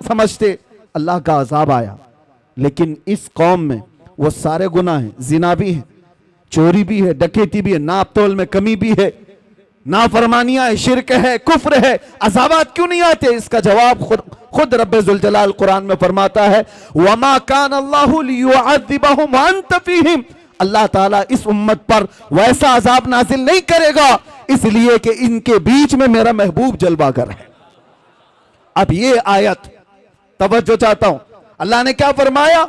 سمجھتے اللہ کا عذاب آیا. لیکن اس قوم میں وہ سارے گناہ ہیں, زنا بھی ہے, چوری بھی ہے, ڈکیتی بھی ہے, ناپ تول میں کمی بھی ہے, نافرمانیاں ہے, شرک ہے, کفر ہے, عذابات کیوں نہیں آتے؟ اس کا جواب خود رب ذوالجلال قرآن میں فرماتا ہے وَمَا كَانَ اللَّهُ لِيُعَذِّبَهُمْ وَأَنْتَ فِيهِمْ. اللہ تعالیٰ اس امت پر ویسا عذاب نازل نہیں کرے گا اس لیے کہ ان کے بیچ میں میرا محبوب جلوہ گر ہے. اب یہ آیت توجہ چاہتا ہوں, اللہ نے کیا فرمایا؟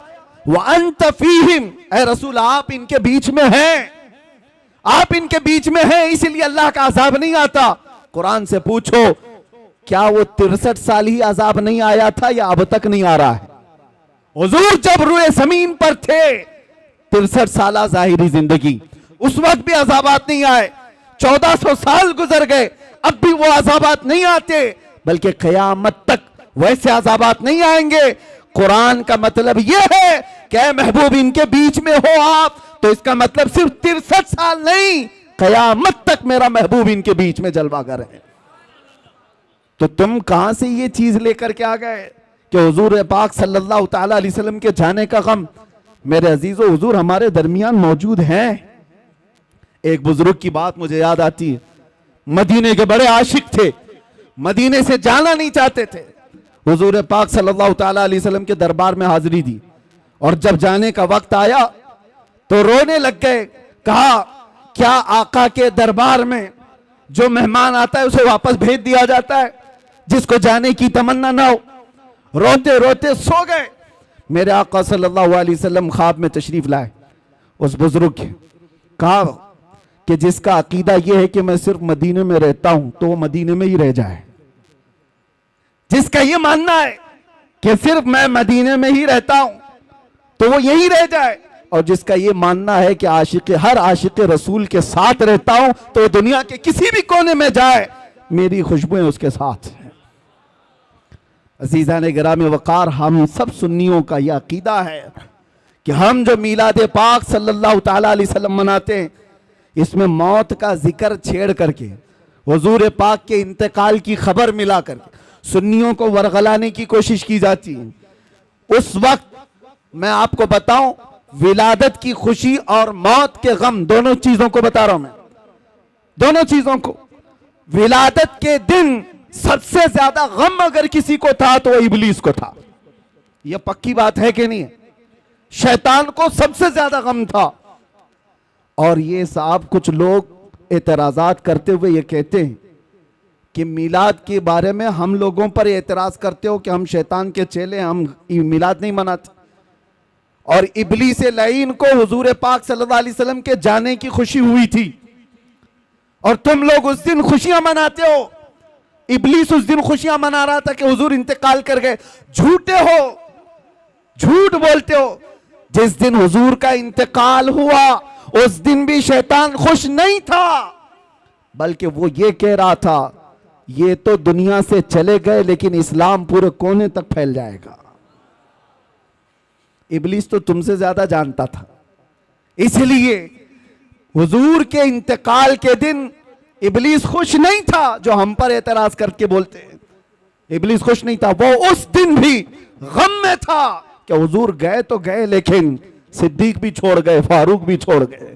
وَأَنْتَ فِيهِمْ, اے رسول آپ ان کے بیچ میں ہیں, آپ ان کے بیچ میں ہیں, اسی لیے اللہ کا عذاب نہیں آتا. قرآن سے پوچھو کیا وہ 63 سال ہی عذاب نہیں آیا تھا یا اب تک نہیں آ رہا ہے؟ حضور جب روئے زمین پر تھے 63 سالہ ظاہری زندگی, اس وقت بھی عذابات نہیں آئے. 1400 سال گزر گئے, اب بھی وہ عذابات نہیں آتے, بلکہ قیامت تک ویسے عذابات نہیں آئیں گے. قرآن کا مطلب یہ ہے کہ اے محبوب ان کے بیچ میں ہو آپ, تو اس کا مطلب صرف 63 سال نہیں, قیامت تک میرا محبوب ان کے بیچ میں جلوہ گر ہے. تو تم کہاں سے یہ چیز لے کر کے آ گئے کہ حضور پاک صلی اللہ تعالی علیہ وسلم کے جانے کا غم؟ میرے عزیزو, حضور ہمارے درمیان موجود ہیں. ایک بزرگ کی بات مجھے یاد آتی ہے, مدینے کے بڑے عاشق تھے, مدینے سے جانا نہیں چاہتے تھے. حضور پاک صلی اللہ تعالی علیہ وسلم کے دربار میں حاضری دی, اور جب جانے کا وقت آیا تو رونے لگ گئے. کہا کیا آقا کے دربار میں جو مہمان آتا ہے اسے واپس بھیج دیا جاتا ہے جس کو جانے کی تمنا نہ ہو؟ روتے روتے سو گئے. میرے آقا صلی اللہ علیہ وسلم خواب میں تشریف لائے اس بزرگ کے, کہا کہ جس کا عقیدہ یہ ہے کہ میں صرف مدینے میں رہتا ہوں تو وہ مدینے میں ہی رہ جائے. جس کا یہ ماننا ہے کہ صرف میں مدینے میں ہی رہتا ہوں تو وہ یہی رہ جائے, اور جس کا یہ ماننا ہے کہ ہر عاشق رسول کے ساتھ رہتا ہوں تو وہ دنیا کے کسی بھی کونے میں جائے میری خوشبوئیں اس کے ساتھ ہیں. عزیزان گرامی وقار, ہم سب سنیوں کا یہ عقیدہ ہے کہ ہم جو میلاد پاک صلی اللہ تعالی علیہ وسلم مناتے ہیں اس میں موت کا ذکر چھیڑ کر کے, حضور پاک کے انتقال کی خبر ملا کر کے سنیوں کو ورغلانے کی کوشش کی جاتی ہے. اس وقت میں آپ کو بتاؤں, ولادت کی خوشی اور موت کے غم دونوں چیزوں کو بتا رہا ہوں میں, دونوں چیزوں کو. ولادت کے دن سب سے زیادہ غم اگر کسی کو تھا تو وہ ابلیس کو تھا. یہ پکی بات ہے کہ نہیں؟ شیطان کو سب سے زیادہ غم تھا. اور یہ صاحب کچھ لوگ اعتراضات کرتے ہوئے یہ کہتے ہیں کہ میلاد کے بارے میں ہم لوگوں پر اعتراض کرتے ہو کہ ہم شیطان کے چیلے, ہم میلاد نہیں مناتے, اور ابلیس لعین کو حضور پاک صلی اللہ علیہ وسلم کے جانے کی خوشی ہوئی تھی اور تم لوگ اس دن خوشیاں مناتے ہو. ابلیس اس دن خوشیاں منا رہا تھا کہ حضور انتقال کر گئے. جھوٹے ہو, جھوٹ بولتے ہو. جس دن حضور کا انتقال ہوا اس دن بھی شیطان خوش نہیں تھا, بلکہ وہ یہ کہہ رہا تھا یہ تو دنیا سے چلے گئے لیکن اسلام پورے کونے تک پھیل جائے گا. ابلیس تو تم سے زیادہ جانتا تھا, اس لیے حضور کے انتقال کے دن ابلیس خوش نہیں تھا جو ہم پر اعتراض کر کے بولتے ہیں. ابلیس خوش نہیں تھا, وہ اس دن بھی غم میں تھا کہ حضور گئے تو گئے لیکن صدیق بھی چھوڑ گئے, فاروق بھی چھوڑ گئے,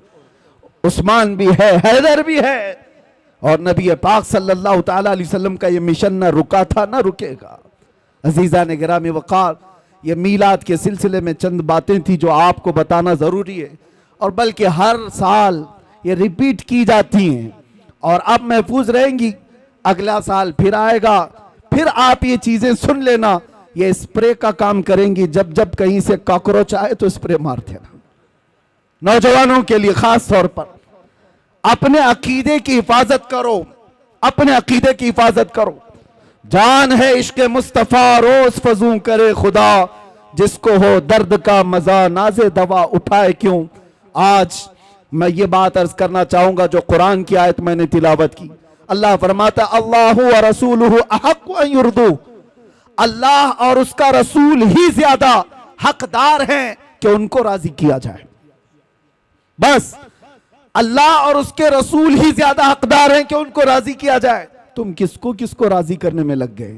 عثمان بھی ہے, حیدر بھی ہے, اور نبی پاک صلی اللہ تعالی علیہ وسلم کا یہ مشن نہ رکا تھا نہ رکے گا. عزیزان گرامی وقار, یہ میلاد کے سلسلے میں چند باتیں تھی جو آپ کو بتانا ضروری ہے, اور بلکہ ہر سال یہ ریپیٹ کی جاتی ہیں اور اب محفوظ رہیں گی. اگلا سال پھر آئے گا, پھر آپ یہ چیزیں سن لینا. یہ اسپرے کا کام کریں گی, جب جب کہیں سے کاکروچ آئے تو اسپرے مار دینا. نوجوانوں کے لیے خاص طور پر اپنے عقیدے کی حفاظت کرو, اپنے عقیدے کی حفاظت کرو. جان ہے عشق مصطفیٰ روز فزوں کرے خدا, جس کو ہو درد کا مزہ ناز دوا اٹھائے کیوں. آج میں یہ بات عرض کرنا چاہوں گا جو قرآن کی آیت میں نے تلاوت کی. اللہ فرماتا اللہ و رسولہ احق ان یرضوہ, اللہ اور اس کا رسول ہی زیادہ حقدار ہیں کہ ان کو راضی کیا جائے. بس اللہ اور اس کے رسول ہی زیادہ حقدار ہیں کہ ان کو راضی کیا جائے. تم کس کو راضی کرنے میں لگ گئے؟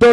2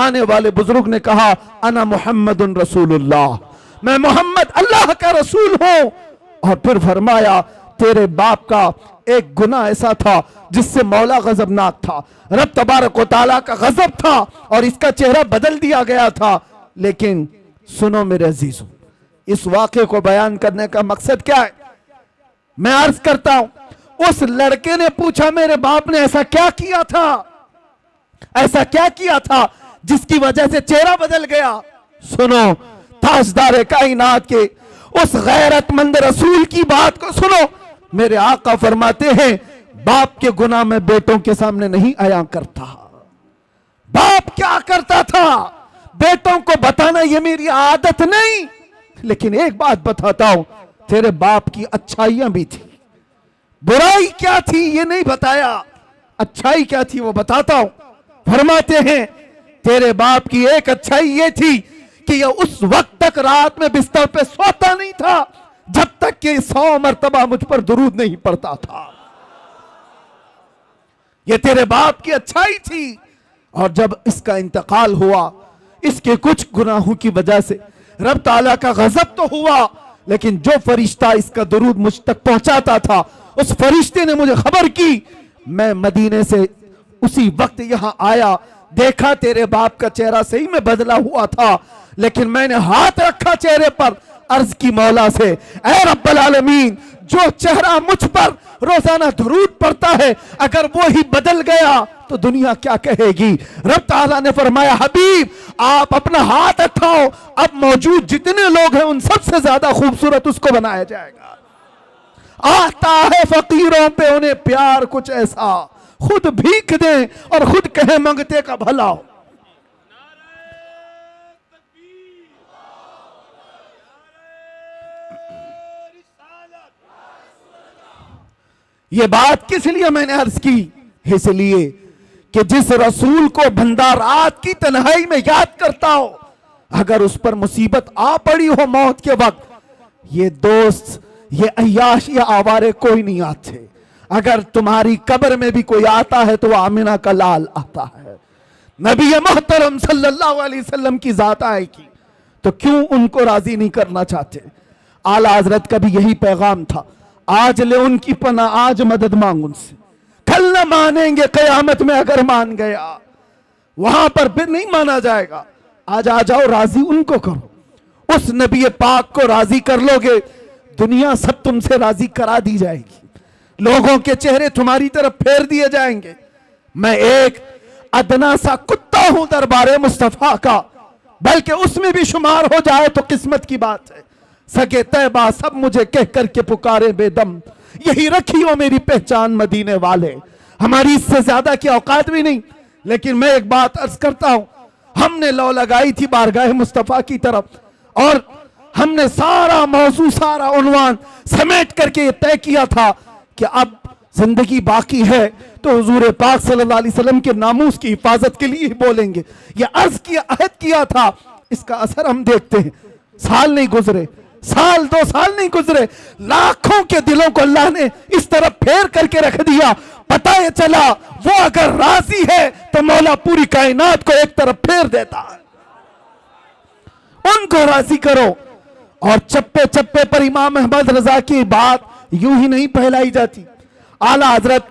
آنے والے بزرگ نے کہا انا محمد رسولullah، میں محمد اللہ کا رسول ہوں۔ اور پھر فرمایا تیرے باپ کا ایک گناہ ایسا تھا جس سے مولا غضبناک تھا، رب تبارک و تعالیٰ کا غضب تھا اور اس کا چہرہ بدل دیا گیا تھا۔ لیکن سنو میرے عزیزوں، اس واقعے کو بیان کرنے کا مقصد کیا ہے؟ میں عرض کرتا ہوں، اس لڑکے نے پوچھا میرے باپ نے ایسا کیا کیا تھا، ایسا کیا کیا تھا جس کی وجہ سے چہرہ بدل گیا؟ سنو تاجدار کائنات کے اس غیرت مند رسول کی بات کو سنو۔ میرے آقا فرماتے ہیں باپ کے گناہ میں بیٹوں کے سامنے نہیں آیا کرتا۔ باپ کیا کرتا تھا بیٹوں کو بتانا یہ میری عادت نہیں، لیکن ایک بات بتاتا ہوں، تیرے باپ کی اچھائیاں بھی تھی، برائی کیا تھی یہ نہیں بتایا، اچھائی کیا تھی وہ بتاتا ہوں۔ فرماتے ہیں تیرے باپ کی ایک اچھائی یہ تھی کہ یہ اس وقت تک رات میں بستر پہ سوتا نہیں تھا جب تک کہ 100 مرتبہ مجھ پر درود نہیں پڑتا تھا۔ یہ تیرے باپ کی اچھائی تھی۔ اور جب اس کا انتقال ہوا، اس کے کچھ گناہوں کی وجہ سے رب تعالیٰ کا غضب تو ہوا، لیکن جو فرشتہ اس کا درود مجھ تک پہنچاتا تھا اس فرشتے نے مجھے خبر کی۔ میں مدینے سے اسی وقت یہاں آیا، دیکھا تیرے باپ کا چہرہ صحیح میں بدلا ہوا تھا، لیکن میں نے ہاتھ رکھا چہرے پر، عرض کی مولا سے اے رب العالمین جو چہرہ مجھ پر روزانہ درود پڑتا ہے اگر وہی بدل گیا تو دنیا کیا کہے گی؟ رب تعالیٰ نے فرمایا حبیب آپ اپنا ہاتھ اٹھاؤ، اب موجود جتنے لوگ ہیں ان سب سے زیادہ خوبصورت اس کو بنایا جائے گا۔ آتا ہے فقیروں پہ انہیں پیار کچھ ایسا، خود بھیک دیں اور خود کہیں منگتے کا بھلا ہو۔ یہ بات کس لیے میں نے عرض کی؟ اس لیے کہ جس رسول کو بندہ رات کی تنہائی میں یاد کرتا ہو، اگر اس پر مصیبت آ پڑی ہو موت کے وقت، یہ دوست یہ عیاش یا آوارے کوئی نہیں آتے۔ اگر تمہاری قبر میں بھی کوئی آتا ہے تو وہ آمنہ کا لال آتا ہے، نبی محترم صلی اللہ علیہ وسلم کی ذات آئے گی، تو کیوں ان کو راضی نہیں کرنا چاہتے؟ اعلیٰ حضرت کا بھی یہی پیغام تھا، آج لے ان کی پناہ، آج مدد مانگ ان سے، کل نہ مانیں گے قیامت میں اگر مان گیا، وہاں پر پھر نہیں مانا جائے گا۔ آج آ جاؤ راضی ان کو کرو، اس نبی پاک کو راضی کر لو گے، دنیا سب تم سے راضی کرا دی جائے گی، لوگوں کے چہرے تمہاری طرف پھیر دیے جائیں گے۔ میں ایک ادنا سا کتا ہوں دربار مصطفیٰ کا، بلکہ اس میں بھی شمار ہو جائے تو قسمت کی بات ہے۔ سگے طیبہ سب مجھے کہہ کر کے پکارے بے دم، یہی رکھی ہو میری پہچان مدینے والے۔ ہماری اس سے زیادہ کی اوقات بھی نہیں، لیکن میں ایک بات عرض کرتا ہوں، ہم نے لو لگائی تھی بارگاہ مصطفیٰ کی طرف، اور ہم نے سارا موضوع سارا عنوان سمیٹ کر کے یہ طے کیا تھا کہ اب زندگی باقی ہے تو حضور پاک صلی اللہ علیہ وسلم کے ناموس کی حفاظت کے لیے ہی بولیں گے۔ یہ عرض کیا، عہد کیا تھا، اس کا اثر ہم دیکھتے ہیں، سال نہیں گزرے، سال 2 سال نہیں گزرے، لاکھوں کے دلوں کو اللہ نے اس طرف پھیر کر کے رکھ دیا۔ پتہ یہ چلا وہ اگر راضی ہے تو مولا پوری کائنات کو ایک طرف پھیر دیتا ہے۔ ان کو راضی کرو۔ اور چپے چپے پر امام احمد رضا کی بات یوں ہی نہیں پھیلائی جاتی۔ اعلیٰ حضرت،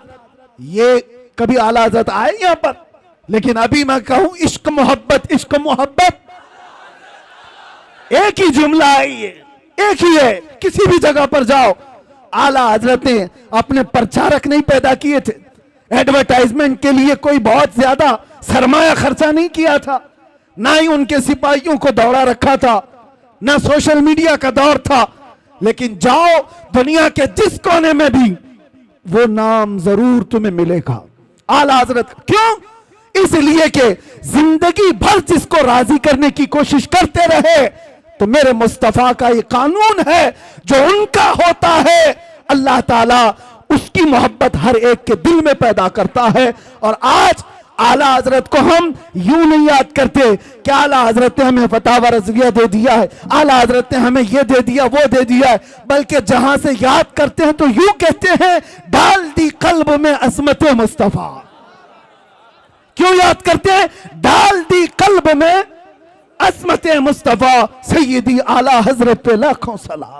یہ کبھی اعلیٰ حضرت آئے یہاں پر، لیکن ابھی میں کہوں عشق محبت، عشق محبت ایک ہی جملہ آئی ہے، ایک ہی ہے، کسی بھی جگہ پر جاؤ۔ اعلیٰ حضرت نے اپنے پرچارک نہیں پیدا کیے تھے، ایڈورٹائزمنٹ کے لیے کوئی بہت زیادہ سرمایہ خرچہ نہیں کیا تھا، نہ ہی ان کے سپاہیوں کو دوڑا رکھا تھا، نہ سوشل میڈیا کا دور تھا، لیکن جاؤ دنیا کے جس کونے میں بھی وہ نام ضرور تمہیں ملے گا اعلیٰ حضرت۔ کیوں؟ اس لیے کہ زندگی بھر جس کو راضی کرنے کی کوشش کرتے رہے، تو میرے مصطفیٰ کا یہ قانون ہے، جو ان کا ہوتا ہے اللہ تعالیٰ اس کی محبت ہر ایک کے دل میں پیدا کرتا ہے۔ اور آج اعلیٰ حضرت کو ہم یوں نہیں یاد کرتے کہ اعلیٰ حضرت نے ہمیں فتاوی رضویہ دے دیا ہے، اعلیٰ حضرت نے ہمیں یہ دے دیا وہ دے دیا ہے، بلکہ جہاں سے یاد کرتے ہیں تو یوں کہتے ہیں ڈال دی قلب میں عظمت مصطفیٰ۔ کیوں یاد کرتے ہیں؟ ڈال دی قلب میں عظمت مصطفیٰ سیدی اعلیٰ حضرت پہ لاکھوں صلاح.